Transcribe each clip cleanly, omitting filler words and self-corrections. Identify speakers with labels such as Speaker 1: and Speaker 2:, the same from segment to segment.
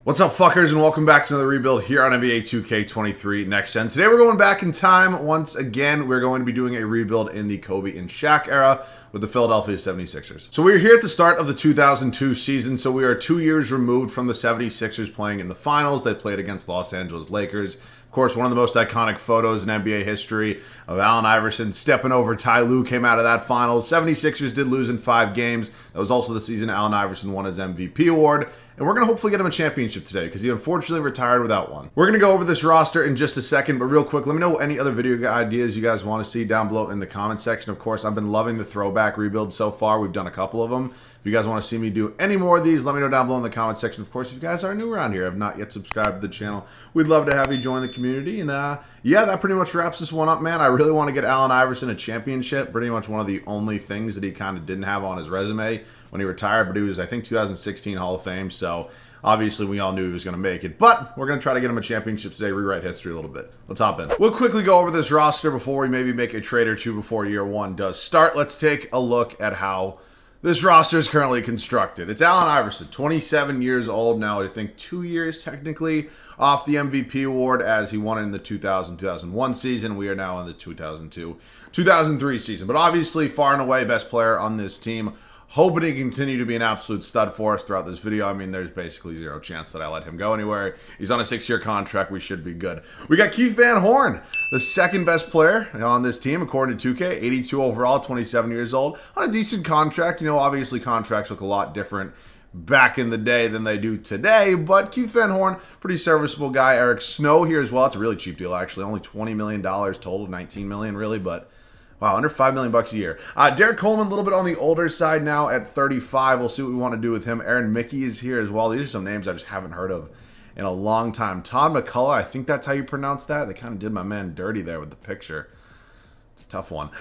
Speaker 1: What's up, fuckers, and welcome back to another rebuild here on NBA 2K23 Next Gen. Today we're going back in time once again. We're going to be doing a rebuild in the Kobe and Shaq era with the Philadelphia 76ers. So we're here at the start of the 2002 season, so we are 2 years removed from the 76ers playing in the finals. They played against Los Angeles Lakers. Of course, one of the most iconic photos in NBA history of Allen Iverson stepping over Ty Lue came out of that finals. 76ers did lose in 5 games. That was also the season Allen Iverson won his MVP award. And we're going to hopefully get him a championship today because he unfortunately retired without one. We're going to go over this roster in just a second, but real quick, let me know any other video ideas you guys want to see down below in the comment section. Of course, I've been loving the throwback rebuild so far. We've done a couple of them. If you guys want to see me do any more of these, let me know down below in the comment section. Of course, if you guys are new around here, have not yet subscribed to the channel, we'd love to have you join the community. And yeah, that pretty much wraps this one up, man. I really want to get Allen Iverson a championship. Pretty much one of the only things that he kind of didn't have on his resume when he retired, but he was, I think, 2016 Hall of Fame, so obviously, we all knew he was going to make it, but we're going to try to get him a championship today, rewrite history a little bit. Let's hop in. We'll quickly go over this roster before we maybe make a trade or two before year one does start. Let's take a look at how this roster is currently constructed. It's Allen Iverson, 27 years old now, I think 2 years technically off the MVP award as he won it in the 2000-2001 season. We are now in the 2002-2003 season, but obviously far and away best player on this team. Hoping he can continue to be an absolute stud for us throughout this video. I mean, there's basically zero chance that I let him go anywhere. He's on a 6-year contract. We should be good. We got Keith Van Horn, the second best player on this team, according to 2K. 82 overall, 27 years old. On a decent contract. You know, obviously contracts look a lot different back in the day than they do today. But Keith Van Horn, pretty serviceable guy. Eric Snow here as well. It's a really cheap deal, actually. Only $20 million total, $19 million really, but wow, under $5 million a year. Derek Coleman, a little bit on the older side now at 35. We'll see what we want to do with him. Aaron Mickey is here as well. These are some names I just haven't heard of in a long time. Todd McCullough, I think that's how you pronounce that. They kind of did my man dirty there with the picture. It's a tough one.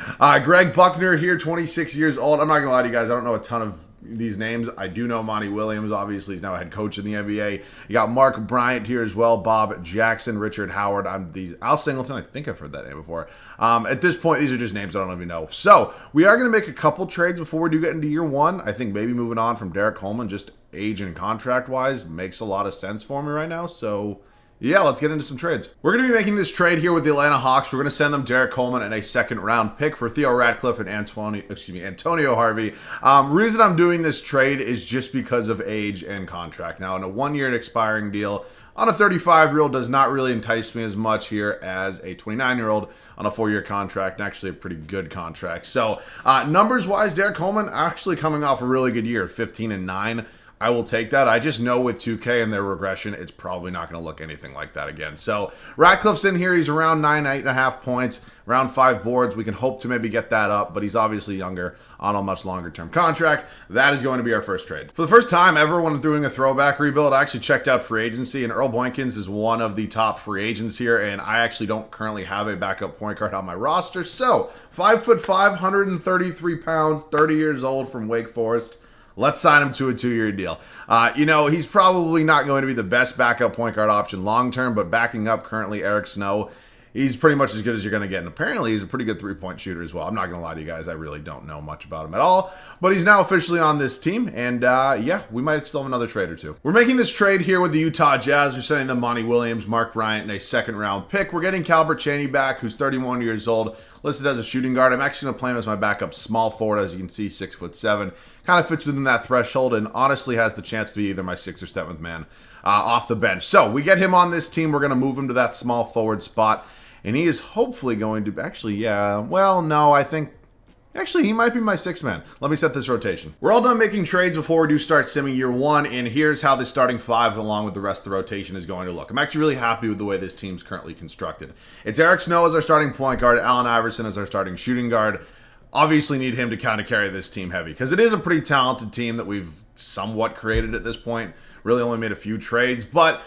Speaker 1: Greg Buckner here, 26 years old. I'm not going to lie to you guys. I don't know a ton of these names. I do know Monty Williams. Obviously, he's now a head coach in the NBA. You got Mark Bryant here as well. Bob Jackson, Richard Howard. Al Singleton. I think I've heard that name before. At this point, these are just names I don't even know. So we are going to make a couple trades before we do get into year one. I think maybe moving on from Derek Coleman, just age and contract wise, makes a lot of sense for me right now. So yeah, let's get into some trades. We're going to be making this trade here with the Atlanta Hawks. We're going to send them Derek Coleman and a second-round pick for Theo Radcliffe and Antonio Harvey. Reason I'm doing this trade is just because of age and contract. Now, in a 1-year expiring deal, on a 35-year-old does not really entice me as much here as a 29-year-old on a 4-year contract, and actually a pretty good contract. So, numbers-wise, Derek Coleman actually coming off a really good year, 15-9. I will take that. I just know with 2K and their regression, it's probably not going to look anything like that again. So Radcliffe's in here. He's around 8.5 points, around 5 boards. We can hope to maybe get that up, but he's obviously younger on a much longer term contract. That is going to be our first trade. For the first time ever when I'm doing a throwback rebuild, I actually checked out free agency, and Earl Blankins is one of the top free agents here, and I actually don't currently have a backup point guard on my roster. So 5'5", 133 pounds, 30 years old from Wake Forest. Let's sign him to a 2-year deal. You know, he's probably not going to be the best backup point guard option long-term, but backing up currently Eric Snow, he's pretty much as good as you're going to get. And apparently he's a pretty good three-point shooter as well. I'm not going to lie to you guys. I really don't know much about him at all. But he's now officially on this team. And yeah, we might still have another trade or two. We're making this trade here with the Utah Jazz. We're sending them Monty Williams, Mark Bryant, and a second-round pick. We're getting Calbert Chaney back, who's 31 years old, listed as a shooting guard. I'm actually going to play him as my backup small forward. As you can see, 6'7". Kind of fits within that threshold and honestly has the chance to be either my 6th or 7th man off the bench. So we get him on this team. We're going to move him to that small forward spot. And he is hopefully going to actually, yeah, well, no, I think actually he might be my 6th man. Let me set this rotation. We're all done making trades before we do start simming year one. And here's how the starting 5 along with the rest of the rotation is going to look. I'm actually really happy with the way this team's currently constructed. It's Eric Snow as our starting point guard, Allen Iverson as our starting shooting guard. Obviously need him to kind of carry this team heavy because it is a pretty talented team that we've somewhat created at this point. Really only made a few trades, but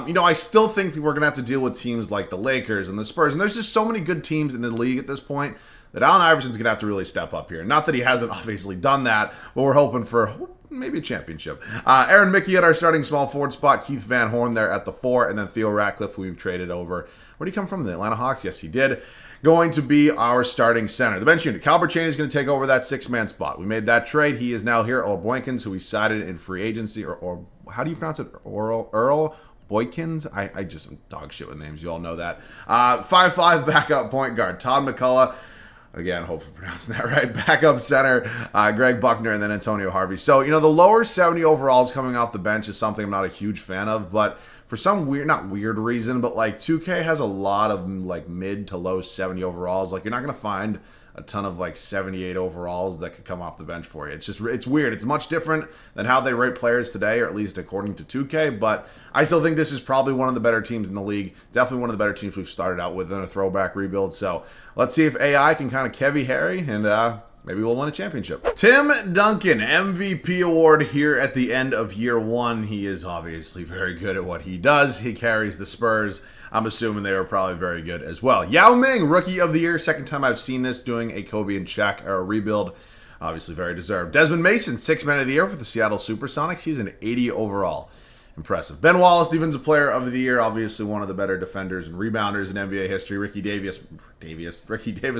Speaker 1: you know, I still think that we're going to have to deal with teams like the Lakers and the Spurs, and there's just so many good teams in the league at this point that Allen Iverson's going to have to really step up here. Not that he hasn't obviously done that, but we're hoping for maybe a championship. Aaron Mickey at our starting small forward spot, Keith Van Horn there at the 4, and then Theo Radcliffe, who we've traded over. Where did he come from? The Atlanta Hawks? Yes, he did. Going to be our starting center. The bench unit, Calbert Chaney is going to take over that 6-man spot. We made that trade. He is now here. Earl Blankins, who we cited in free agency, or how do you pronounce it? Earl Boykins? I just am dog shit with names. You all know that. 5'5" backup point guard, Todd McCullough. Again, hopefully pronouncing that right. Backup center, Greg Buckner, and then Antonio Harvey. So, the lower 70 overalls coming off the bench is something I'm not a huge fan of, but for some weird, not weird reason, but like 2K has a lot of like mid to low 70 overalls. Like, you're not going to find a ton of like 78 overalls that could come off the bench for you. It's weird. It's much different than how they rate players today, or at least according to 2K, but I still think this is probably one of the better teams in the league. Definitely one of the better teams we've started out with in a throwback rebuild. So let's see if AI can kind of Kevy Harry, and maybe we'll win a championship. Tim Duncan, MVP award here at the end of year one. He is obviously very good at what he does. He carries the Spurs. I'm assuming they were probably very good as well. Yao Ming, Rookie of the Year. Second time I've seen this, doing a Kobe and Shaq era rebuild. Obviously very deserved. Desmond Mason, Sixth Man of the Year for the Seattle Supersonics. He's an 80 overall. Impressive. Ben Wallace, Defensive Player of the Year. Obviously one of the better defenders and rebounders in NBA history. Ricky Davis,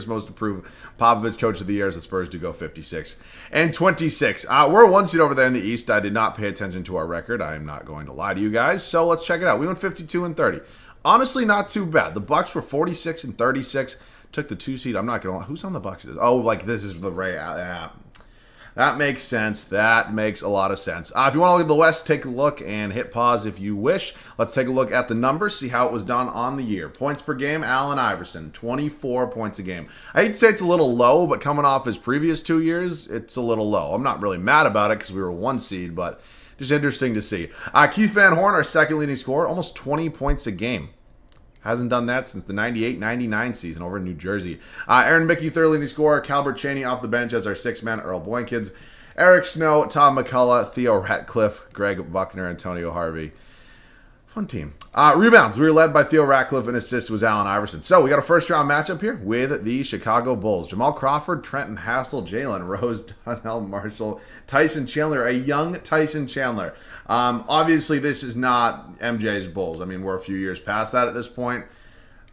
Speaker 1: Most Improved. Popovich, Coach of the Year, as the Spurs do go 56 and 26. We're a 1 seed over there in the East. I did not pay attention to our record. I am not going to lie to you guys. So let's check it out. We went 52 and 30. Honestly, not too bad. The Bucks were 46 and 36. Took the 2 seed. I'm not gonna lie. Who's on the Bucks? Oh, like this is the Ray. That makes sense. That makes a lot of sense. If you want to look at the West, take a look and hit pause if you wish. Let's take a look at the numbers, see how it was done on the year. Points per game, Allen Iverson, 24 points a game. I hate to say it's a little low, but coming off his previous 2 years, it's a little low. I'm not really mad about it because we were 1 seed, but just interesting to see. Keith Van Horn, our second leading scorer, almost 20 points a game. Hasn't done that since the 98-99 season over in New Jersey. Aaron Mickey, third leading scorer. Calbert Chaney off the bench as our 6th man. Earl Blankins. Eric Snow, Tom McCullough, Theo Ratcliffe, Greg Buckner, Antonio Harvey. Fun team. Rebounds. We were led by Theo Ratcliffe, and assists was Allen Iverson. So we got a first-round matchup here with the Chicago Bulls. Jamal Crawford, Trenton Hassel, Jalen Rose, Donnell Marshall, Tyson Chandler, a young Tyson Chandler. Obviously, this is not MJ's Bulls. I mean, we're a few years past that at this point.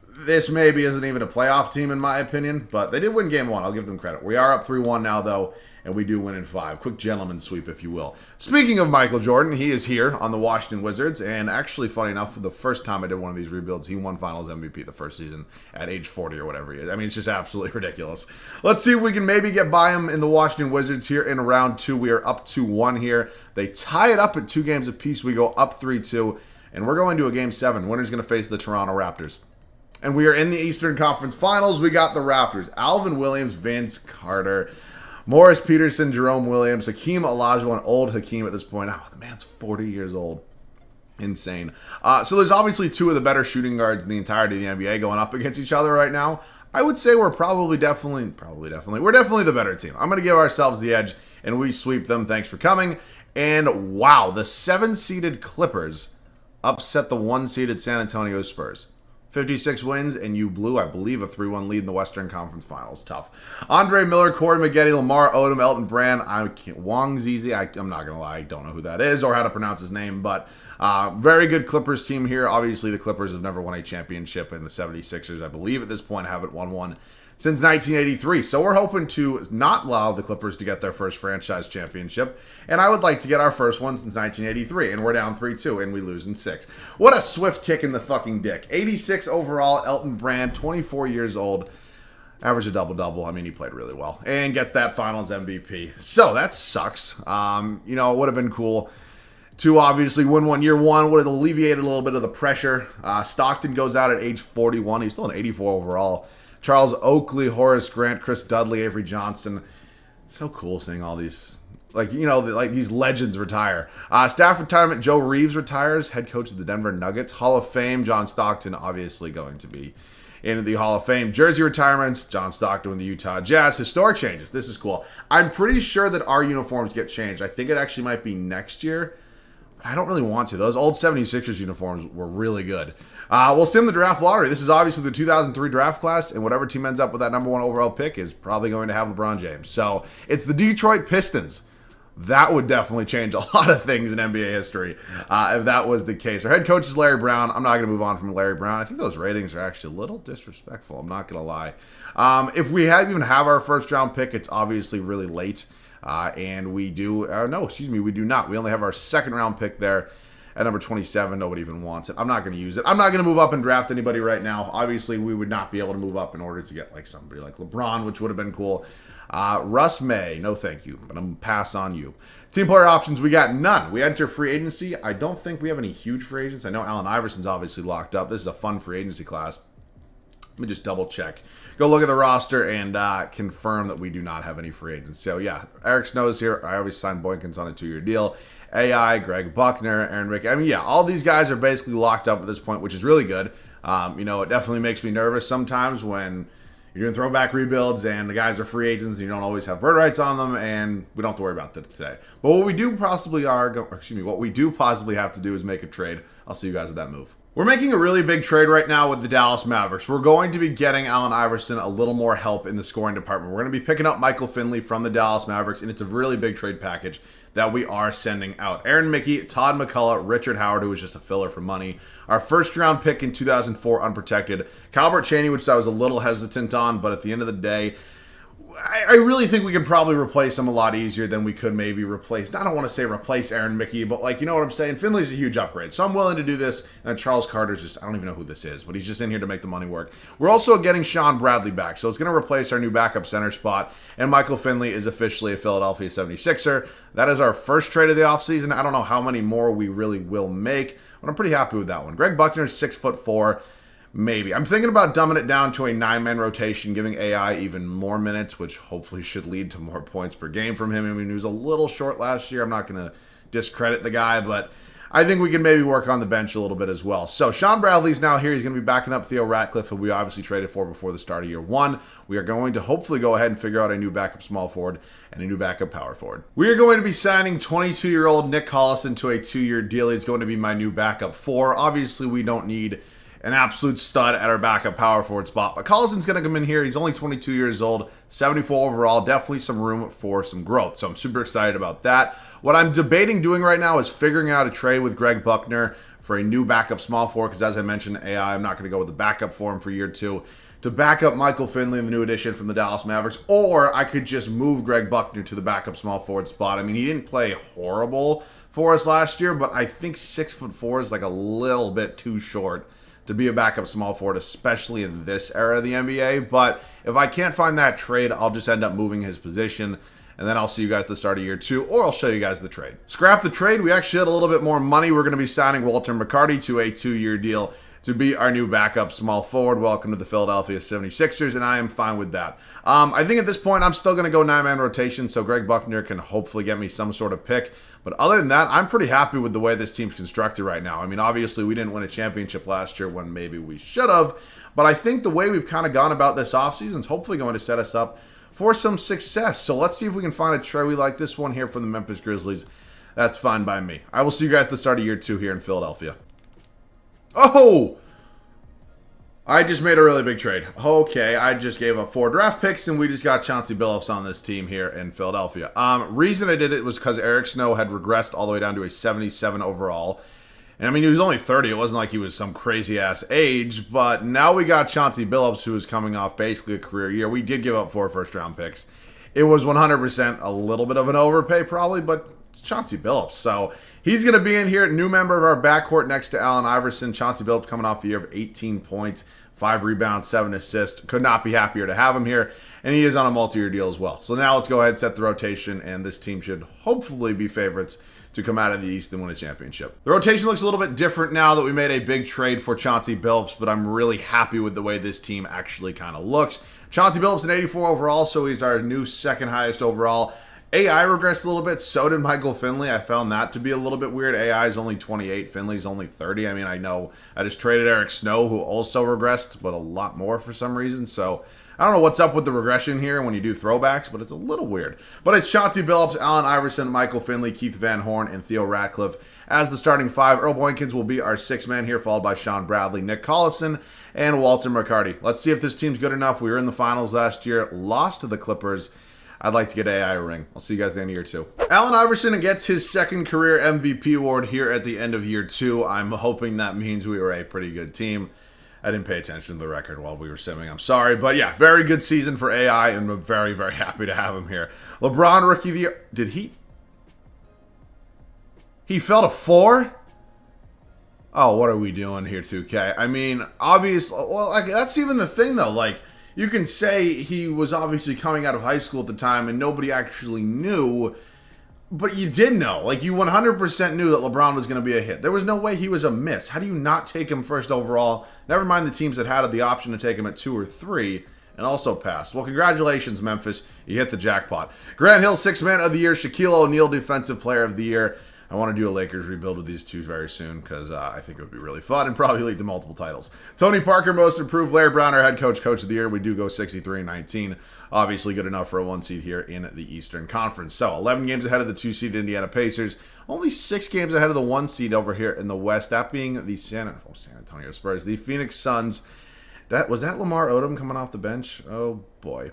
Speaker 1: This maybe isn't even a playoff team, in my opinion, but they did win game 1. I'll give them credit. We are up 3-1 now, though, and we do win in 5. Quick gentleman sweep, if you will. Speaking of Michael Jordan, he is here on the Washington Wizards, and actually, funny enough, the first time I did one of these rebuilds, he won Finals MVP the first season at age 40 or whatever he is. I mean, it's just absolutely ridiculous. Let's see if we can maybe get by him in the Washington Wizards here in round 2. We are up 2-1 here. They tie it up at 2 games apiece. We go up 3-2, and we're going to a game 7. Winner's going to face the Toronto Raptors. And we are in the Eastern Conference Finals. We got the Raptors. Alvin Williams, Vince Carter, Morris Peterson, Jerome Williams, Hakeem Olajuwon, old Hakeem at this point. Oh, the man's 40 years old. Insane. So there's obviously 2 of the better shooting guards in the entirety of the NBA going up against each other right now. I would say we're we're definitely the better team. I'm going to give ourselves the edge, and we sweep them. Thanks for coming. And wow, the 7-seeded Clippers upset the 1-seeded San Antonio Spurs. 56 wins, and you blew, I believe, a 3-1 lead in the Western Conference Finals. Tough. Andre Miller, Corey Maggette, Lamar Odom, Elton Brand, Wang Zizi. I'm not going to lie, I don't know who that is or how to pronounce his name, but very good Clippers team here. Obviously, the Clippers have never won a championship, and the 76ers, I believe, at this point, haven't won one since 1983. So we're hoping to not allow the Clippers to get their first franchise championship. And I would like to get our first one since 1983. And we're down 3-2 and we lose in 6. What a swift kick in the fucking dick. 86 overall, Elton Brand, 24 years old. Average a double-double. I mean, he played really well. And gets that Finals MVP. So that sucks. It would have been cool to obviously win one year 1. Would have alleviated a little bit of the pressure. Stockton goes out at age 41. He's still an 84 overall. Charles Oakley, Horace Grant, Chris Dudley, Avery Johnson. So cool seeing all these, these legends retire. Staff retirement, Joe Reeves retires, head coach of the Denver Nuggets. Hall of Fame, John Stockton obviously going to be in the Hall of Fame. Jersey retirements, John Stockton with the Utah Jazz. Historic changes. This is cool. I'm pretty sure that our uniforms get changed. I think it actually might be next year. I don't really want to. Those old 76ers uniforms were really good. We'll sim the draft lottery. This is obviously the 2003 draft class, and whatever team ends up with that number 1 overall pick is probably going to have LeBron James. So it's the Detroit Pistons. That would definitely change a lot of things in NBA history if that was the case. Our head coach is Larry Brown. I'm not going to move on from Larry Brown. I think those ratings are actually a little disrespectful. I'm not going to lie. If we even have our first round pick, it's obviously really late. And we do, no, excuse me, we do not. We only have our second round pick there at number 27. Nobody even wants it. I'm not going to use it. I'm not going to move up and draft anybody right now. Obviously, we would not be able to move up in order to get like somebody like LeBron, which would have been cool. Russ May, no thank you, but I'm going to pass on you. Team player options, we got none. We enter free agency. I don't think we have any huge free agents. I know Allen Iverson's obviously locked up. This is a fun free agency class. Let me just double check. Go look at the roster and confirm that we do not have any free agents. So yeah, Eric Snow's here. I always signed Blankins on a 2-year deal. AI, Greg Buckner, Aaron Rick. I mean, yeah, all these guys are basically locked up at this point, which is really good. It definitely makes me nervous sometimes when you're doing throwback rebuilds and the guys are free agents and you don't always have bird rights on them, and we don't have to worry about that today. But what we do possibly have to do is make a trade. I'll see you guys with that move. We're making a really big trade right now with the Dallas Mavericks. We're going to be getting Allen Iverson a little more help in the scoring department. We're going to be picking up Michael Finley from the Dallas Mavericks, and it's a really big trade package that we are sending out. Aaron Mickey, Todd McCullough, Richard Howard, who was just a filler for money. Our first round pick in 2004, unprotected. Calbert Chaney, which I was a little hesitant on, but at the end of the day, I really think we could probably replace him a lot easier than we could maybe replace. I don't want to say replace Aaron Mickey, but like, you know what I'm saying? Finley's a huge upgrade. So I'm willing to do this. And Charles Carter's just, I don't even know who this is, but he's just in here to make the money work. We're also getting Sean Bradley back. So it's going to replace our new backup center spot. And Michael Finley is officially a Philadelphia 76er. That is our first trade of the offseason. I don't know how many more we really will make, but I'm pretty happy with that one. Greg Buckner is 6'4". Maybe. I'm thinking about dumbing it down to a 9-man rotation, giving AI even more minutes, which hopefully should lead to more points per game from him. I mean, he was a little short last year. I'm not going to discredit the guy, but I think we can maybe work on the bench a little bit as well. So Sean Bradley's now here. He's going to be backing up Theo Ratcliffe, who we obviously traded for before the start of year one. We are going to hopefully go ahead and figure out a new backup small forward and a new backup power forward. We are going to be signing 22-year-old Nick Collison to a 2-year deal. He's going to be my new backup 4. Obviously, we don't need an absolute stud at our backup power forward spot. But Collison's going to come in here. He's only 22 years old, 74 overall. Definitely some room for some growth. So I'm super excited about that. What I'm debating doing right now is figuring out a trade with Greg Buckner for a new backup small forward. Because as I mentioned, AI, I'm not going to go with the backup for him for year 2. To back up Michael Finley, the new addition from the Dallas Mavericks. Or I could just move Greg Buckner to the backup small forward spot. I mean, he didn't play horrible for us last year. But I think 6'4" is like a little bit too short to be a backup small forward, especially in this era of the NBA. But if I can't find that trade, I'll just end up moving his position, and then I'll see you guys at the start of year 2, or I'll show you guys the trade. Scrap the trade. We actually had a little bit more money. We're going to be signing Walter McCarty to a 2-year deal to be our new backup small forward. Welcome to the Philadelphia 76ers, and I am fine with that. I think at this point, I'm still going to go 9-man rotation, so Greg Buckner can hopefully get me some sort of pick. But other than that, I'm pretty happy with the way this team's constructed right now. I mean, obviously, we didn't win a championship last year when maybe we should have, but I think the way we've kind of gone about this offseason is hopefully going to set us up for some success. So let's see if we can find a trade. We like this one here from the Memphis Grizzlies. That's fine by me. I will see you guys at the start of year 2 here in Philadelphia. Oh! I just made a really big trade. Okay, I just gave up 4 draft picks, and we just got Chauncey Billups on this team here in Philadelphia. Reason I did it was because Eric Snow had regressed all the way down to a 77 overall. And I mean, he was only 30. It wasn't like he was some crazy-ass age. But now we got Chauncey Billups, who is coming off basically a career year. We did give up 4 first-round picks. It was 100% a little bit of an overpay probably, but it's Chauncey Billups. So he's going to be in here, new member of our backcourt next to Allen Iverson. Chauncey Billups coming off a year of 18 points, 5 rebounds, 7 assists. Could not be happier to have him here. And he is on a multi-year deal as well. So now let's go ahead and set the rotation, and this team should hopefully be favorites to come out of the East and win a championship. The rotation looks a little bit different now that we made a big trade for Chauncey Billups, but I'm really happy with the way this team actually kind of looks. Chauncey Billups an 84 overall, so he's our new second highest overall. AI regressed a little bit, so did Michael Finley. I found that to be a little bit weird. AI is only 28, Finley's only 30. I mean, I know I just traded Eric Snow, who also regressed, but a lot more for some reason. So I don't know what's up with the regression here when you do throwbacks, but it's a little weird. But it's Chauncey Billups, Allen Iverson, Michael Finley, Keith Van Horn, and Theo Ratcliffe as the starting 5. Earl Blankins will be our 6th man here, followed by Sean Bradley, Nick Collison, and Walter McCarty. Let's see if this team's good enough. We were in the finals last year, lost to the Clippers. I'd like to get AI a ring. I'll see you guys at the end of year 2. Allen Iverson gets his second career MVP award here at the end of year 2. I'm hoping that means we were a pretty good team. I didn't pay attention to the record while we were simming. I'm sorry. But yeah, very good season for AI, and I'm very, very happy to have him here. LeBron, Rookie of the Year. Did he? He fell to 4? Oh, what are we doing here, 2K? I mean, obviously, well, like, that's even the thing, though. Like, you can say he was obviously coming out of high school at the time and nobody actually knew, but you did know. Like, you 100% knew that LeBron was going to be a hit. There was no way he was a miss. How do you not take him first overall? Never mind the teams that had the option to take him at 2 or 3 and also passed. Well, congratulations, Memphis. You hit the jackpot. Grant Hill, 6th Man of the Year. Shaquille O'Neal, Defensive Player of the Year. I want to do a Lakers rebuild with these two very soon because I think it would be really fun and probably lead to multiple titles. Tony Parker, Most Improved. Larry Brown, our Head Coach, Coach of the Year. We do go 63-19. Obviously good enough for a 1 seed here in the Eastern Conference. So 11 games ahead of the 2 seed Indiana Pacers. Only 6 games ahead of the 1 seed over here in the West. That being the San Antonio Spurs. The Phoenix Suns. Was that Lamar Odom coming off the bench? Oh boy.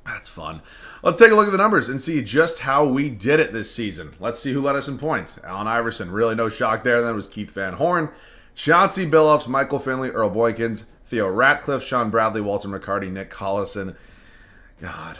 Speaker 1: That's fun. Let's take a look at the numbers and see just how we did it this season. Let's see who led us in points. Allen Iverson, really no shock there. Then it was Keith Van Horn, Chauncey Billups, Michael Finley, Earl Blankins, Theo Ratcliffe, Sean Bradley, Walter McCarty, Nick Collison. God.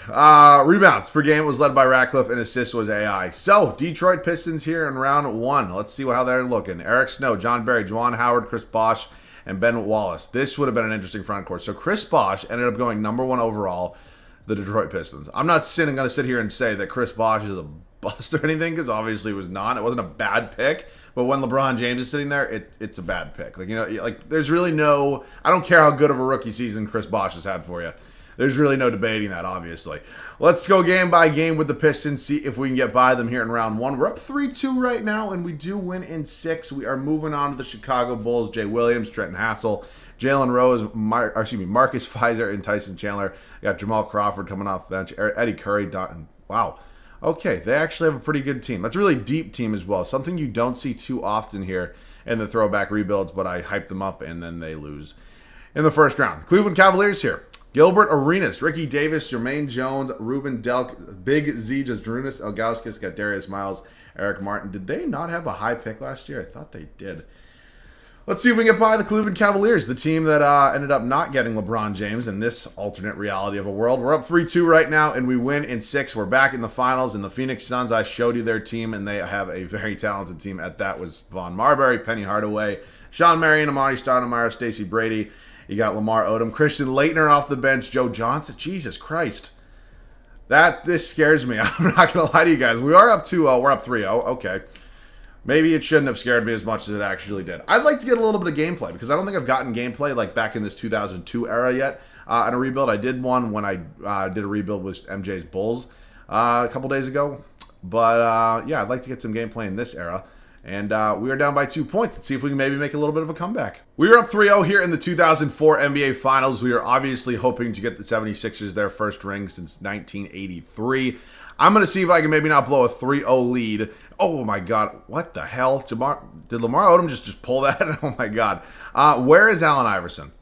Speaker 1: Rebounds per game was led by Ratcliffe, and assists was AI. So, Detroit Pistons here in round 1. Let's see how they're looking. Eric Snow, John Barry, Juwan Howard, Chris Bosh, and Ben Wallace. This would have been an interesting front court. So, Chris Bosh ended up going number 1 overall. The Detroit Pistons. I'm not going to sit here and say that Chris Bosh is a bust or anything, because obviously it was not. It wasn't a bad pick, but when LeBron James is sitting there, it's a bad pick. Like, you know, like there's really no. I don't care how good of a rookie season Chris Bosh has had for you. There's really no debating that, obviously. Let's go game by game with the Pistons, see if we can get by them here in round 1. We're up 3-2 right now, and we do win in 6. We are moving on to the Chicago Bulls. Jay Williams, Trenton Hassel, Jalen Rose, Marcus Fizer, and Tyson Chandler. Got Jamal Crawford coming off the bench. Eddie Curry. Wow. Okay, they actually have a pretty good team. That's a really deep team as well. Something you don't see too often here in the throwback rebuilds, but I hype them up and then they lose in the first round. Cleveland Cavaliers here. Gilbert Arenas, Ricky Davis, Jermaine Jones, Ruben Delk, Big Z, Jasdrunas, Elgauskas, got Darius Miles, Eric Martin. Did they not have a high pick last year? I thought they did. Let's see if we can get by the Cleveland Cavaliers, the team that ended up not getting LeBron James in this alternate reality of a world. We're up 3-2 right now, and we win in 6. We're back in the finals, and the Phoenix Suns, I showed you their team, and they have a very talented team. At that was Vaughn Marbury, Penny Hardaway, Sean Marion, Amari Stoudemire, Stacey Brady. You got Lamar Odom, Christian Laettner off the bench, Joe Johnson. Jesus Christ. This scares me. I'm not going to lie to you guys. We are up 2-0. We're up 3-0. Okay. Maybe it shouldn't have scared me as much as it actually did. I'd like to get a little bit of gameplay because I don't think I've gotten gameplay like back in this 2002 era yet in a rebuild. I did one when I did a rebuild with MJ's Bulls a couple days ago. But yeah, I'd like to get some gameplay in this era. And we are down by 2 points. Let's see if we can maybe make a little bit of a comeback. We are up 3-0 here in the 2004 NBA Finals. We are obviously hoping to get the 76ers their first ring since 1983. I'm going to see if I can maybe not blow a 3-0 lead. Oh, my God. What the hell? Did Lamar Odom just pull that? Oh, my God. Where is Allen Iverson?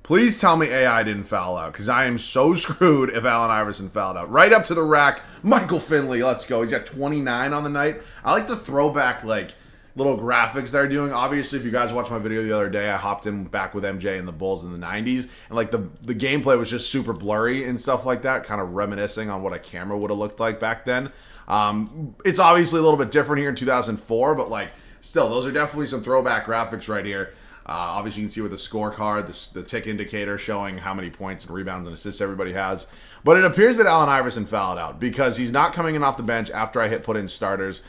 Speaker 1: Please tell me AI didn't foul out, because I am so screwed if Allen Iverson fouled out. Right up to the rack. Michael Finley, let's go. He's got 29 on the night. I like the throwback, like, little graphics they're doing. Obviously, if you guys watched my video the other day, I hopped in back with MJ and the Bulls in the 90s, and like the gameplay was just super blurry and stuff like that, kind of reminiscing on what a camera would have looked like back then. It's obviously a little bit different here in 2004, but like still, those are definitely some throwback graphics right here. Obviously, you can see with the scorecard, the tick indicator showing how many points and rebounds and assists everybody has. But it appears that Allen Iverson fouled out because he's not coming in off the bench after I put in starters.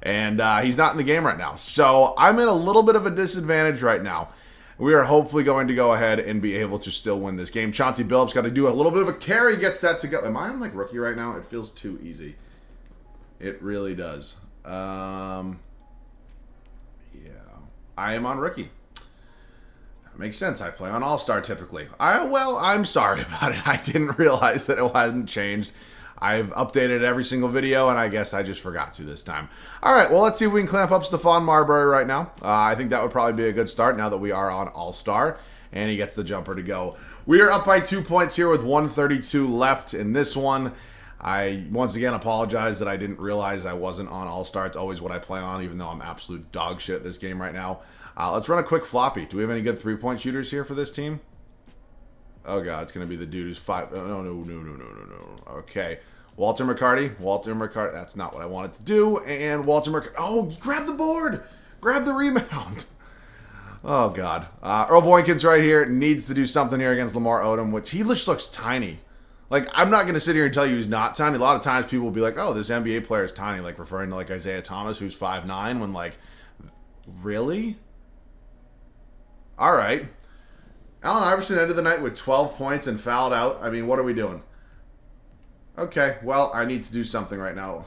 Speaker 1: And he's not in the game right now. So I'm in a little bit of a disadvantage right now. We are hopefully going to go ahead and be able to still win this game. Chauncey Billups got to do a little bit of a carry, gets that to go. Am I on like rookie right now? It feels too easy. It really does. Yeah. I am on rookie. That makes sense. I play on All-Star typically. I'm sorry about it. I didn't realize that it hadn't changed. I've updated every single video, and I guess I just forgot to this time. All right, well, let's see if we can clamp up Stephon Marbury right now. I think that would probably be a good start now that we are on All-Star, and he gets the jumper to go. We are up by 2 points here with 1:32 left in this one. I, once again, apologize that I didn't realize I wasn't on All-Star. It's always what I play on, even though I'm absolute dog shit at this game right now. Let's run a quick floppy. Do we have any good three-point shooters here for this team? Oh, God, it's going to be the dude who's five. No. Okay. Walter McCarty. That's not what I wanted to do. And Walter McCarty. Oh, grab the board. Grab the rebound. Oh, God. Earl Blankins right here needs to do something here against Lamar Odom, which he just looks tiny. Like, I'm not going to sit here and tell you he's not tiny. A lot of times people will be like, oh, this NBA player is tiny, like referring to like Isaiah Thomas, who's 5'9", when like, really? All right. Allen Iverson ended the night with 12 points and fouled out. I mean, what are we doing? Okay, well, I need to do something right now.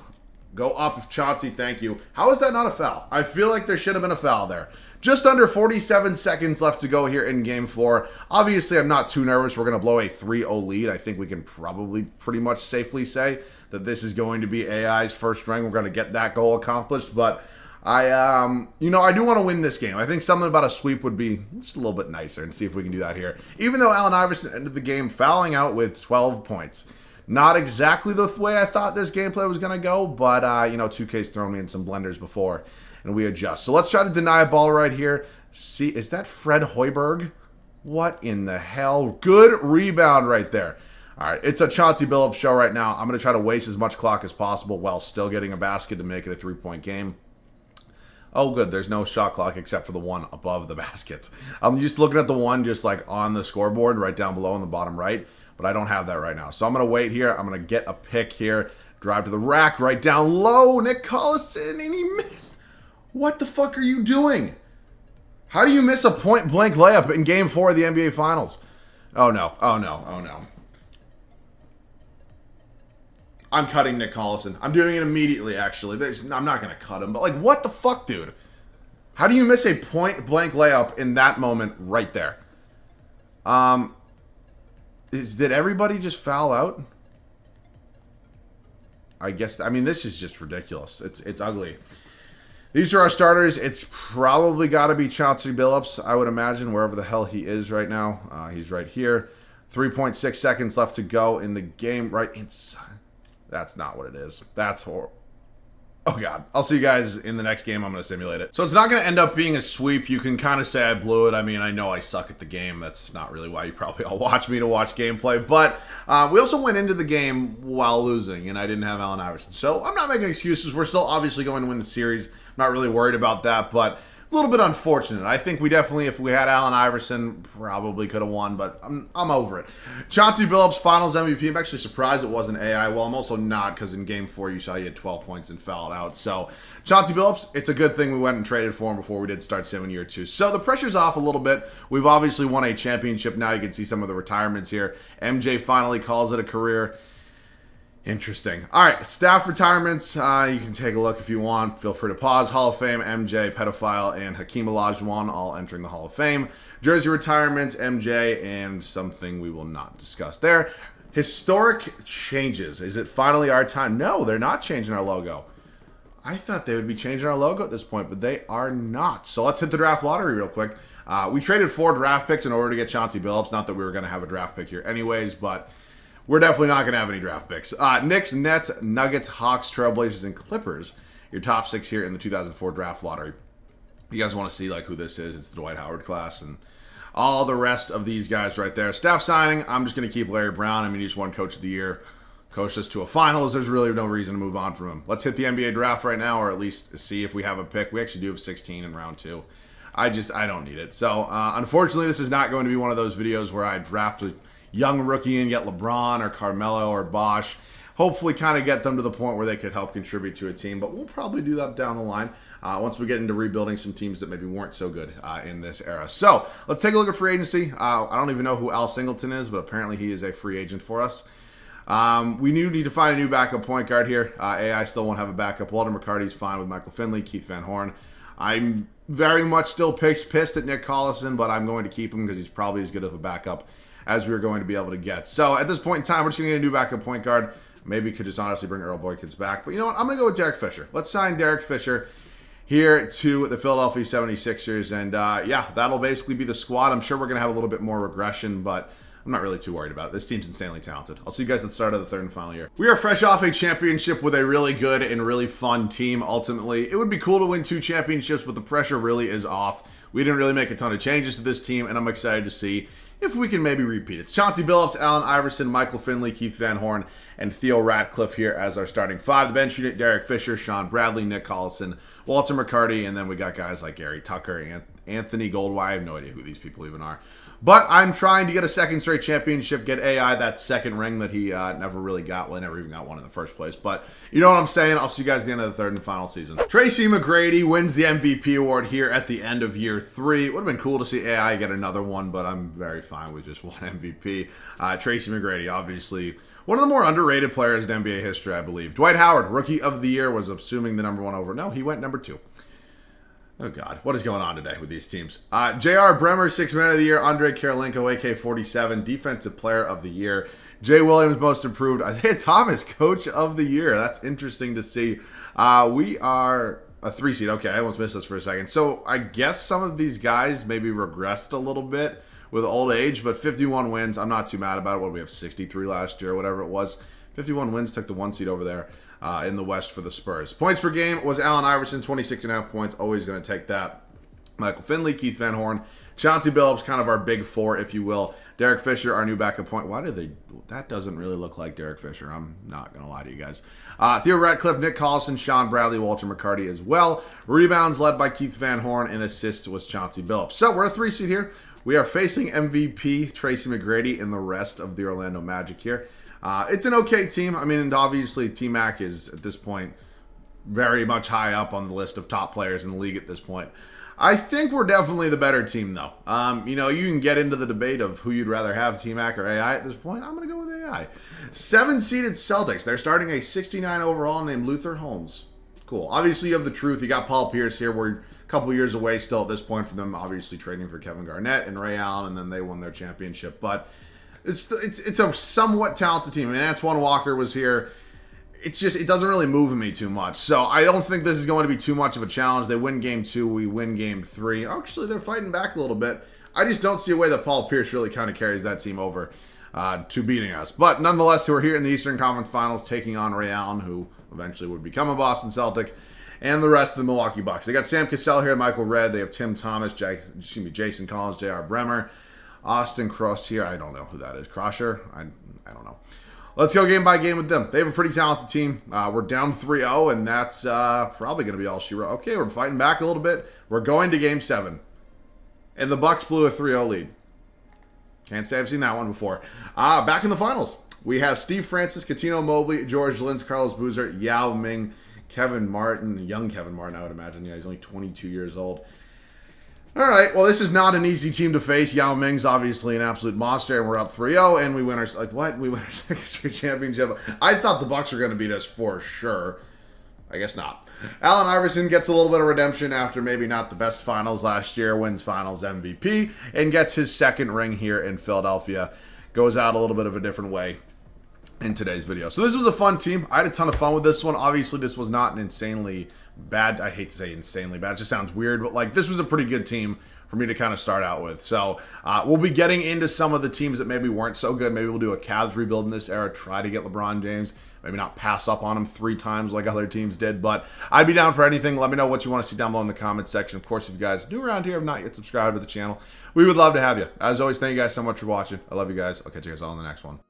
Speaker 1: Go up, Chauncey, thank you. How is that not a foul? I feel like there should have been a foul there. Just under 47 seconds left to go here in Game 4. Obviously, I'm not too nervous. We're going to blow a 3-0 lead. I think we can probably pretty much safely say that this is going to be AI's first ring. We're going to get that goal accomplished. But I do want to win this game. I think something about a sweep would be just a little bit nicer, and see if we can do that here. Even though Allen Iverson ended the game fouling out with 12 points. Not exactly the way I thought this gameplay was going to go, but, 2K's thrown me in some blenders before, and we adjust. So let's try to deny a ball right here. See, is that Fred Hoiberg? What in the hell? Good rebound right there. All right, it's a Chauncey Billups show right now. I'm going to try to waste as much clock as possible while still getting a basket to make it a three-point game. Oh, good. There's no shot clock except for the one above the basket. I'm just looking at the one just like on the scoreboard right down below in the bottom right. But I don't have that right now. So I'm going to wait here. I'm going to get a pick here. Drive to the rack. Right down low. Nick Collison. And he missed. What the fuck are you doing? How do you miss a point-blank layup in Game 4 of the NBA Finals? Oh, no. Oh, no. Oh, no. I'm cutting Nick Collison. I'm doing it immediately, actually. I'm not going to cut him. But, like, what the fuck, dude? How do you miss a point-blank layup in that moment right there? Did everybody just foul out? I guess. I mean, this is just ridiculous. It's ugly. These are our starters. It's probably got to be Chauncey Billups, I would imagine, wherever the hell he is right now. He's right here. 3.6 seconds left to go in the game. Right inside. That's not what it is. That's horrible. Oh, God. I'll see you guys in the next game. I'm going to simulate it. So it's not going to end up being a sweep. You can kind of say I blew it. I mean, I know I suck at the game. That's not really why you probably all watch me to watch gameplay. But we also went into the game while losing, and I didn't have Allen Iverson. So I'm not making excuses. We're still obviously going to win the series. I'm not really worried about that, but a little bit unfortunate. I think we definitely, if we had Allen Iverson, probably could have won, but I'm over it. Chauncey Billups, Finals MVP. I'm actually surprised it wasn't AI. Well, I'm also not, because in Game 4 you saw he had 12 points and fouled out. So Chauncey Billups, it's a good thing we went and traded for him before we did start sim in year 2. So the pressure's off a little bit. We've obviously won a championship now. You can see some of the retirements here. MJ finally calls it a career. Interesting. All right, staff retirements. You can take a look if you want. Feel free to pause. Hall of Fame, MJ, Pedophile, and Hakeem Olajuwon all entering the Hall of Fame. Jersey retirements, MJ, and something we will not discuss there. Historic changes. Is it finally our time? No, they're not changing our logo. I thought they would be changing our logo at this point, but they are not. So let's hit the draft lottery real quick. We traded 4 draft picks in order to get Chauncey Billups. Not that we were going to have a draft pick here anyways, but we're definitely not going to have any draft picks. Knicks, Nets, Nuggets, Hawks, Trailblazers, and Clippers. Your top 6 here in the 2004 draft lottery. You guys want to see like who this is? It's the Dwight Howard class and all the rest of these guys right there. Staff signing, I'm just going to keep Larry Brown. I mean, he just won Coach of the Year. Coached us to a finals. There's really no reason to move on from him. Let's hit the NBA draft right now, or at least see if we have a pick. We actually do have 16 in round 2. I don't need it. So, unfortunately, this is not going to be one of those videos where I draft a young rookie and get LeBron or Carmelo or Bosh. Hopefully kind of get them to the point where they could help contribute to a team. But we'll probably do that down the line once we get into rebuilding some teams that maybe weren't so good in this era. So let's take a look at free agency. I don't even know who Al Singleton is, but apparently he is a free agent for us. We need to find a new backup point guard here. AI still won't have a backup. Walter McCarty's fine with Michael Finley, Keith Van Horn. I'm very much still pissed at Nick Collison, but I'm going to keep him because he's probably as good of a backup as we were going to be able to get. So at this point in time, we're just going to get a new backup point guard. Maybe could just honestly bring Earl Blankins back. But you know what? I'm going to go with Derek Fisher. Let's sign Derek Fisher here to the Philadelphia 76ers. And yeah, that'll basically be the squad. I'm sure we're going to have a little bit more regression, but I'm not really too worried about it. This team's insanely talented. I'll see you guys at the start of the third and final year. We are fresh off a championship with a really good and really fun team, ultimately. It would be cool to win 2 championships, but the pressure really is off. We didn't really make a ton of changes to this team, and I'm excited to see if we can maybe repeat it. It's Chauncey Billups, Allen Iverson, Michael Finley, Keith Van Horn, and Theo Ratcliffe here as our starting 5. The bench unit, Derek Fisher, Sean Bradley, Nick Collison, Walter McCarty, and then we got guys like Gary Tucker, Anthony Goldwire. I have no idea who these people even are. But I'm trying to get a second straight championship, get AI that second ring that he never really got. Well, he never even got one in the first place. But you know what I'm saying? I'll see you guys at the end of the third and final season. Tracy McGrady wins the MVP award here at the end of year 3. It would have been cool to see AI get another one, but I'm very fine with just one MVP. Tracy McGrady, obviously one of the more underrated players in NBA history, I believe. Dwight Howard, Rookie of the Year, was assuming the number 1 over. No, he went number 2. Oh, God. What is going on today with these teams? J.R. Bremer, 6th Man of the Year. Andre Karolinko, AK-47, Defensive Player of the Year. Jay Williams, Most Improved. Isaiah Thomas, Coach of the Year. That's interesting to see. We are a 3 seed. Okay, I almost missed this for a second. So I guess some of these guys maybe regressed a little bit with old age, but 51 wins. I'm not too mad about it. What, we have 63 last year, whatever it was. 51 wins, took the 1 seed over there. In the West for the Spurs. Points per game was Allen Iverson, 26.5 points. Always going to take that. Michael Finley, Keith Van Horn, Chauncey Billups, kind of our big 4, if you will. Derek Fisher, our new backup point. Why did they? That doesn't really look like Derek Fisher. I'm not going to lie to you guys. Theo Ratcliffe, Nick Collison, Sean Bradley, Walter McCarty as well. Rebounds led by Keith Van Horn, and assists was Chauncey Billups. So we're a 3 seed here. We are facing MVP Tracy McGrady and the rest of the Orlando Magic here. It's an okay team. I mean, and obviously T-Mac is, at this point, very much high up on the list of top players in the league at this point. I think we're definitely the better team, though. You know, you can get into the debate of who you'd rather have, T-Mac or AI at this point. I'm going to go with AI. 7-seeded Celtics. They're starting a 69 overall named Luther Holmes. Cool. Obviously, you have the truth. You got Paul Pierce here. We're a couple years away still at this point from them, obviously trading for Kevin Garnett and Ray Allen, and then they won their championship. But it's a somewhat talented team. I mean, Antoine Walker was here. It's just, it doesn't really move me too much. So I don't think this is going to be too much of a challenge. They win game 2. We win game 3. Actually, they're fighting back a little bit. I just don't see a way that Paul Pierce really kind of carries that team over to beating us. But nonetheless, we're here in the Eastern Conference Finals taking on Ray Allen, who eventually would become a Boston Celtic, and the rest of the Milwaukee Bucks. They got Sam Cassell here, Michael Redd. They have Tim Thomas, Jason Collins, J.R. Bremer. Austin Cross here. I don't know who that is. Crosher? I don't know. Let's go game by game with them. They have a pretty talented team. We're down 3-0, and that's probably going to be all she wrote. Okay, we're fighting back a little bit. We're going to game 7. And the Bucks blew a 3-0 lead. Can't say I've seen that one before. Back in the finals, we have Steve Francis, Katino Mobley, George Lins, Carlos Boozer, Yao Ming, Kevin Martin, young Kevin Martin, I would imagine. Yeah, he's only 22 years old. All right, well, this is not an easy team to face. Yao Ming's obviously an absolute monster, and we're up 3-0, and we win our, like, what? We win our second straight championship. I thought the Bucks were going to beat us for sure. I guess not. Allen Iverson gets a little bit of redemption after maybe not the best finals last year, wins finals MVP, and gets his second ring here in Philadelphia. Goes out a little bit of a different way in today's video. So this was a fun team. I had a ton of fun with this one. Obviously, this was not an insanely bad, I hate to say insanely bad, it just sounds weird, but like this was a pretty good team for me to kind of start out with. So we'll be getting into some of the teams that maybe weren't so good. Maybe we'll do a Cavs rebuild in this era, try to get LeBron James, maybe not pass up on him 3 times like other teams did, but I'd be down for anything. Let me know what you want to see down below in the comments section. Of course, if you guys are new around here, have not yet subscribed to the channel, we would love to have you. As always, thank you guys so much for watching. I love you guys. I'll catch you guys all in the next one.